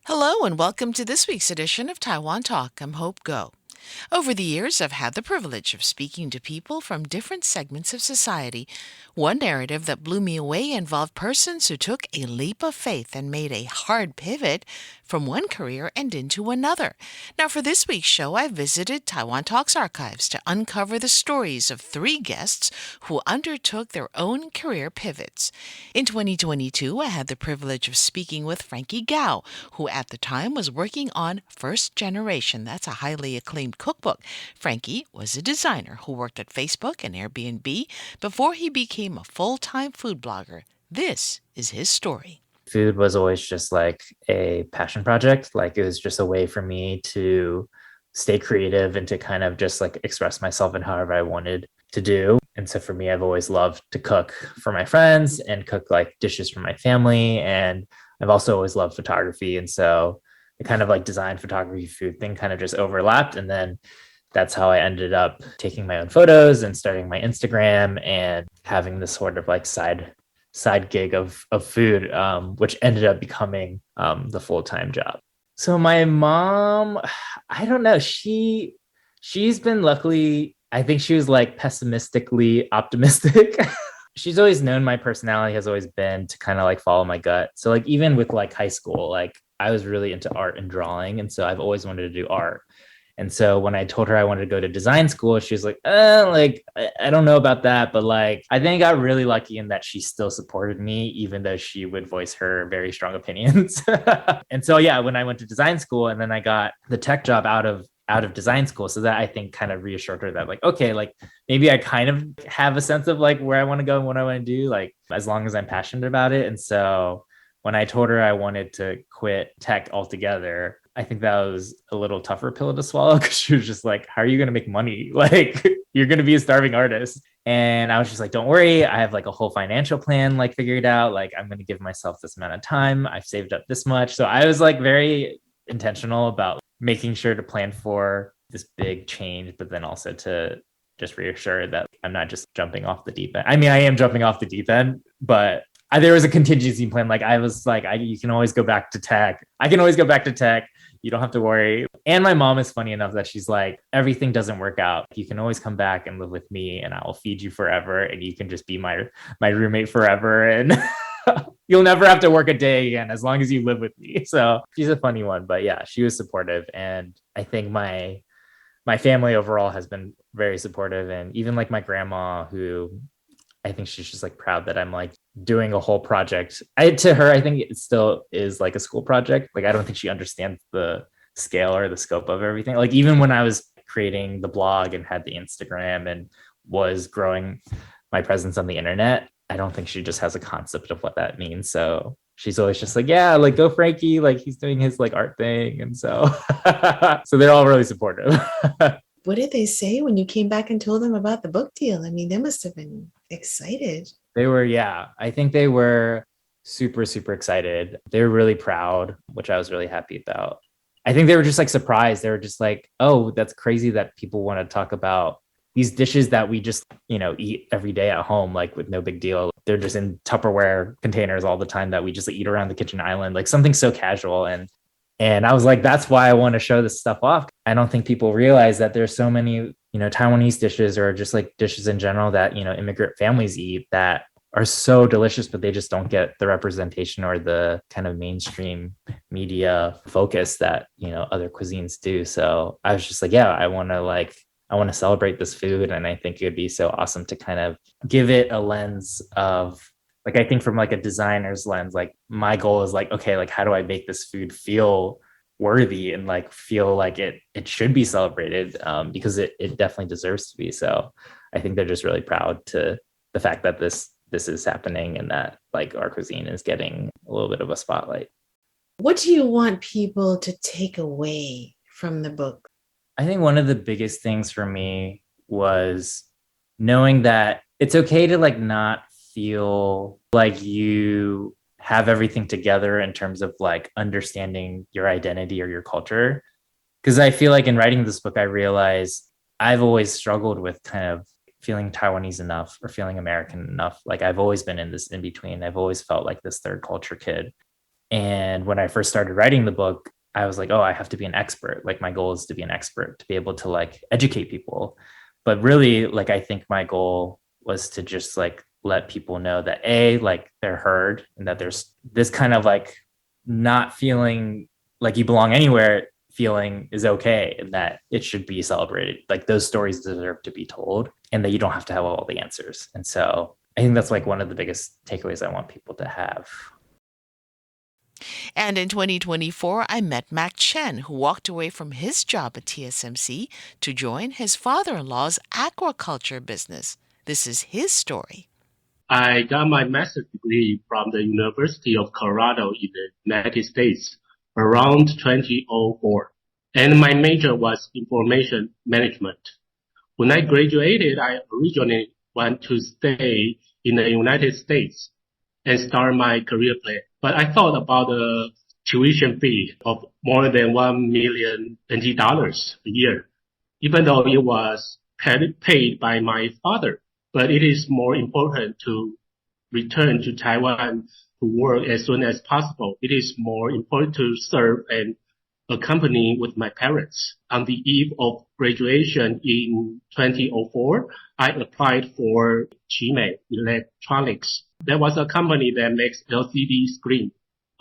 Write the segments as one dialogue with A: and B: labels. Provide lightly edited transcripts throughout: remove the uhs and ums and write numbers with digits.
A: Hello and welcome to this week's edition of Taiwan Talk. I'm Hope Ngo. Over the years, I've had the privilege of speaking to people from different segments of society. One narrative that blew me away involved persons who took a leap of faith and made a hard pivot from one career and into another. Now, for this week's show, I visited Taiwan Talks archives to uncover the stories of three guests who undertook their own career pivots. In 2022, I had the privilege of speaking with Frankie Gao, who at the time was working on First Generation. That's a highly acclaimed cookbook. Frankie was a designer who worked at Facebook and Airbnb before he became a full-time food blogger. This is his story.
B: Food was always just like a passion project. Like it was just a way for me to stay creative and to kind of just like express myself in however I wanted to do. And so for me, I've always loved to cook for my friends and cook like dishes for my family. And I've also always loved photography. And so the kind of like design, photography, food thing kind of just overlapped. And then that's how I ended up taking my own photos and starting my Instagram and having this sort of like side gig of food, which ended up becoming the full-time job. So my mom, I don't know, she's been luckily, I think she was like pessimistically optimistic. She's always known my personality has always been to kind of like follow my gut. So like even with like high school, like I was really into art and drawing. And so I've always wanted to do art. And so when I told her I wanted to go to design school, she was like, I don't know about that. But like, I think I got really lucky in that she still supported me, even though she would voice her very strong opinions. And so, yeah, when I went to design school and then I got the tech job out of design school. So that I think kind of reassured her that like, okay, like maybe I kind of have a sense of like where I want to go and what I want to do, like as long as I'm passionate about it. And so when I told her I wanted to quit tech altogether, I think that was a little tougher pill to swallow because she was just like, how are you going to make money? Like, you're going to be a starving artist. And I was just like, don't worry. I have like a whole financial plan, like figured out, like, I'm going to give myself this amount of time. I've saved up this much. So I was like very intentional about making sure to plan for this big change, but then also to just reassure that I'm not just jumping off the deep end. I mean, I am jumping off the deep end, but there was a contingency plan. Like I was like, you can always go back to tech. I can always go back to tech. You don't have to worry. And my mom is funny enough that she's like, everything doesn't work out. You can always come back and live with me and I will feed you forever. And you can just be my roommate forever. And you'll never have to work a day again as long as you live with me. So she's a funny one, but yeah, she was supportive. And I think my family overall has been very supportive. And even like my grandma, who I think she's just like proud that I'm like doing a whole project. To her, I think it still is like a school project. Like, I don't think she understands the scale or the scope of everything. Like, even when I was creating the blog and had the Instagram and was growing my presence on the internet, I don't think she just has a concept of what that means. So she's always just like, yeah, like go Frankie, like he's doing his like art thing. And so, so they're all really supportive.
A: What did they say when you came back and told them about the book deal? I mean, they must have been excited.
B: They were, yeah, I think they were super, super excited. They were really proud, which I was really happy about. I think they were just like surprised. They were just like, oh, that's crazy that people want to talk about these dishes that we just, eat every day at home, like with no big deal. They're just in Tupperware containers all the time that we just eat around the kitchen island, like something so casual. And I was like, that's why I want to show this stuff off. I don't think people realize that there's so many, Taiwanese dishes or just like dishes in general that, immigrant families eat that are so delicious, but they just don't get the representation or the kind of mainstream media focus that, other cuisines do. So I was just like, yeah, I want to celebrate this food. And I think it would be so awesome to kind of give it a lens of, like, I think from like a designer's lens, like my goal is like, okay, like how do I make this food feel worthy and like feel like it should be celebrated, because it definitely deserves to be. So I think they're just really proud to the fact that this is happening and that like our cuisine is getting a little bit of a spotlight.
A: What do you want people to take away from the book?
B: I think one of the biggest things for me was knowing that it's okay to like not feel like you have everything together in terms of like understanding your identity or your culture. Because I feel like in writing this book, I realized I've always struggled with kind of feeling Taiwanese enough or feeling American enough. Like I've always been in this in between. I've always felt like this third culture kid. And when I first started writing the book, I was like, oh, I have to be an expert. Like my goal is to be an expert, to be able to like educate people. But really, like I think my goal was to just like let people know that A, like they're heard and that there's this kind of like not feeling like you belong anywhere feeling is okay and that it should be celebrated. Like those stories deserve to be told and that you don't have to have all the answers. And so I think that's like one of the biggest takeaways I want people to have.
A: And in 2024, I met Mac Chen, who walked away from his job at TSMC to join his father-in-law's aquaculture business. This is his story.
C: I got my master's degree from the University of Colorado in the United States around 2004. And my major was information management. When I graduated, I originally went to stay in the United States and start my career plan. But I thought about the tuition fee of more than $1 million a year, even though it was paid by my father. But it is more important to return to Taiwan to work as soon as possible. It is more important to serve and accompany with my parents. On the eve of graduation in 2004, I applied for Chen Electronics. That was a company that makes LCD screen.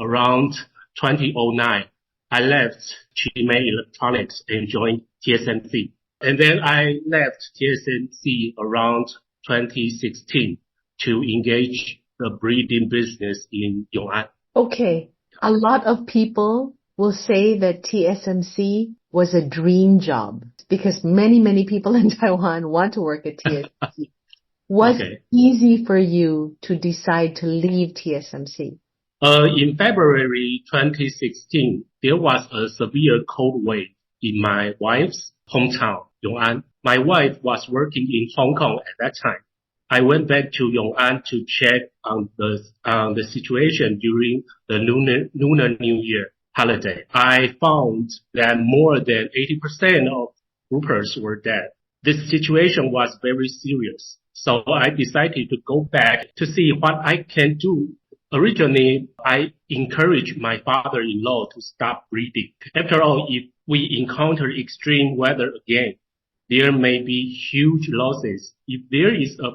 C: Around 2009, I left Chen Electronics and joined TSMC. And then I left TSMC around 2016 to engage the breeding business in Yong'an.
D: Okay. A lot of people will say that TSMC was a dream job because many people in Taiwan want to work at TSMC. Was it easy for you to decide to leave TSMC?
C: In February 2016, there was a severe cold wave in my wife's hometown, Yong'an. My wife was working in Hong Kong at that time. I went back to Yong'an to check on the situation during the Lunar New Year holiday. I found that more than 80% of groupers were dead. This situation was very serious. So I decided to go back to see what I can do. Originally, I encouraged my father-in-law to stop breeding. After all, if we encounter extreme weather again, there may be huge losses. If there is a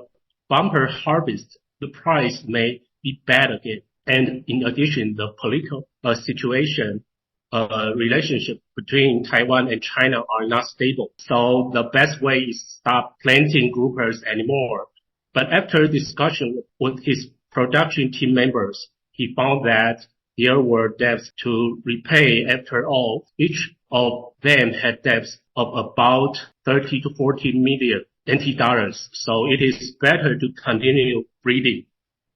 C: bumper harvest, the price may be bad again. And in addition, the political situation, relationship between Taiwan and China are not stable. So the best way is stop planting groupers anymore. But after discussion with his production team members, he found that there were debts to repay. After all, each of them had debts of about 30 to 40 million NT dollars. So it is better to continue breeding.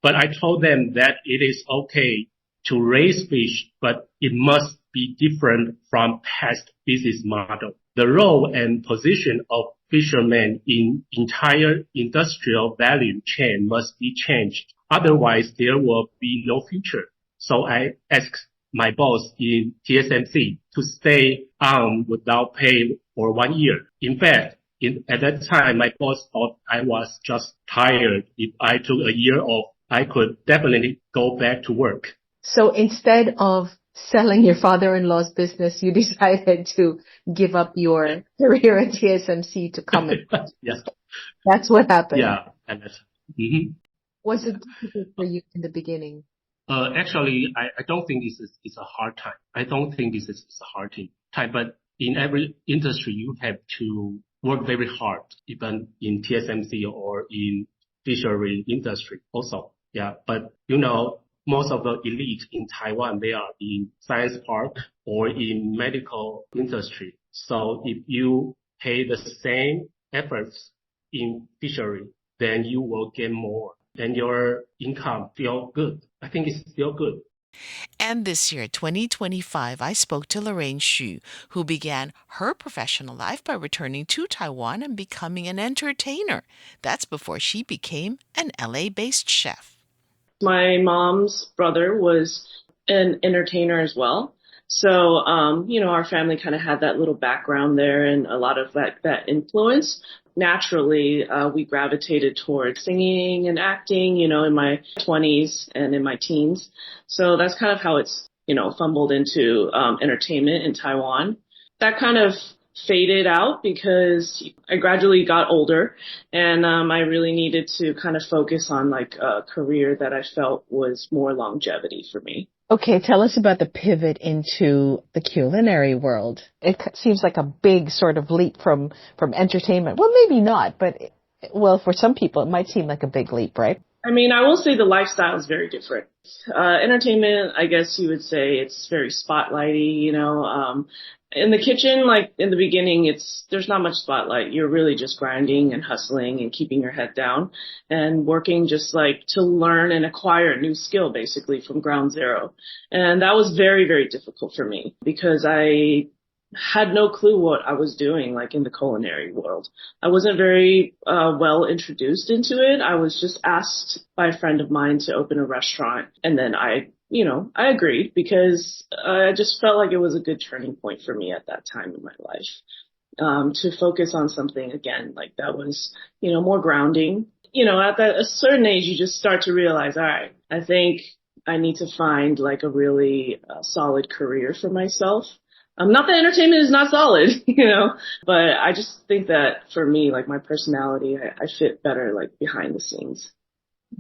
C: But I told them that it is okay to raise fish, but it must be different from past business model. The role and position of fishermen in entire industrial value chain must be changed. Otherwise, there will be no future. So I asked my boss in TSMC to stay on without pay for 1 year. In fact, at that time, my boss thought I was just tired. If I took a year off, I could definitely go back to work.
D: So instead of selling your father-in-law's business, you decided to give up your career at TSMC to come and
C: Yes.
D: That's what happened.
C: Yeah. And that's,
D: Was it difficult for you in the beginning?
C: Actually, I don't think it's a hard time. I don't think it's a hard time. But in every industry, you have to work very hard, even in TSMC or in fishery industry also. Yeah. But, most of the elite in Taiwan, they are in science park or in medical industry. So if you pay the same efforts in fishery, then you will get more and your income feel good. I think it's still good.
A: And this year, 2025, I spoke to Lorraine Shu, who began her professional life by returning to Taiwan and becoming an entertainer. That's before she became an LA-based chef.
E: My mom's brother was an entertainer as well. So, our family kind of had that little background there and a lot of that influence. Naturally, we gravitated towards singing and acting, in my 20s and in my teens. So that's kind of how it fumbled into entertainment in Taiwan. That kind of faded out because I gradually got older and I really needed to kind of focus on like a career that I felt was more longevity for me.
D: Okay, tell us about the pivot into the culinary world. It seems like a big sort of leap from entertainment. Well, maybe not, but well, for some people it might seem like a big leap, right?
E: I mean, I will say the lifestyle is very different. Entertainment, I guess you would say it's very spotlighty, in the kitchen, like in the beginning, there's not much spotlight. You're really just grinding and hustling and keeping your head down and working just like to learn and acquire a new skill basically from ground zero. And that was very, very difficult for me because I had no clue what I was doing, like in the culinary world. I wasn't very well introduced into it. I was just asked by a friend of mine to open a restaurant, and then I agreed because I just felt like it was a good turning point for me at that time in my life, to focus on something again, like that was, more grounding. At a certain age, you just start to realize, all right, I think I need to find like a really solid career for myself. Not that entertainment is not solid, but I just think that for me, like my personality, I fit better like behind the scenes.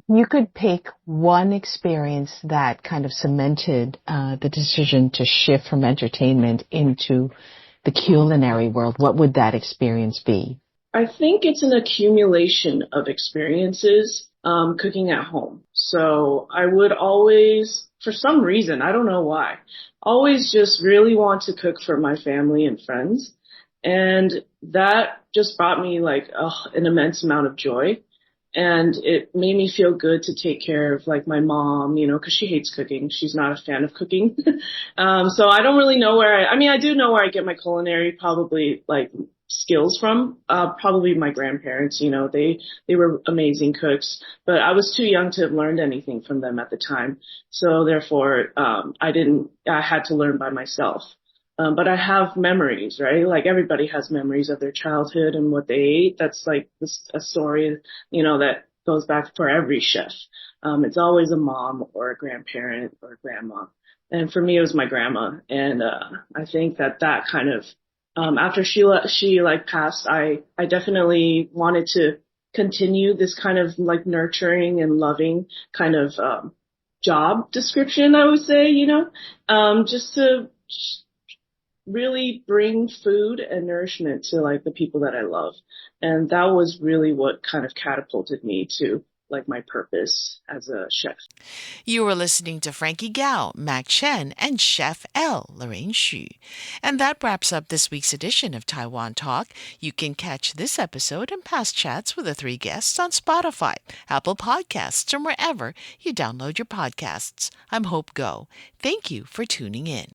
D: You could pick one experience that kind of cemented the decision to shift from entertainment into the culinary world. What would that experience be?
E: I think it's an accumulation of experiences cooking at home. So I would always, for some reason, I don't know why, always just really want to cook for my family and friends. And that just brought me like an immense amount of joy. And it made me feel good to take care of like my mom, cause she hates cooking. She's not a fan of cooking. So I don't really know I do know where I get my culinary probably like skills from. Probably my grandparents, they were amazing cooks, but I was too young to have learned anything from them at the time. So therefore, I had to learn by myself. But I have memories, right? Like everybody has memories of their childhood and what they ate. That's like a story, that goes back for every chef. It's always a mom or a grandparent or a grandma. And for me, it was my grandma. And, I think that kind of, after she like passed, I definitely wanted to continue this kind of like nurturing and loving kind of, job description, I would say, just to really bring food and nourishment to like the people that I love. And that was really what kind of catapulted me to like my purpose as a chef.
A: You were listening to Frankie Gao, Mac Chen, and Chef L, Lorraine Shu. And that wraps up this week's edition of Taiwan Talk. You can catch this episode and past chats with the three guests on Spotify, Apple Podcasts, or wherever you download your podcasts. I'm Hope Ngo. Thank you for tuning in.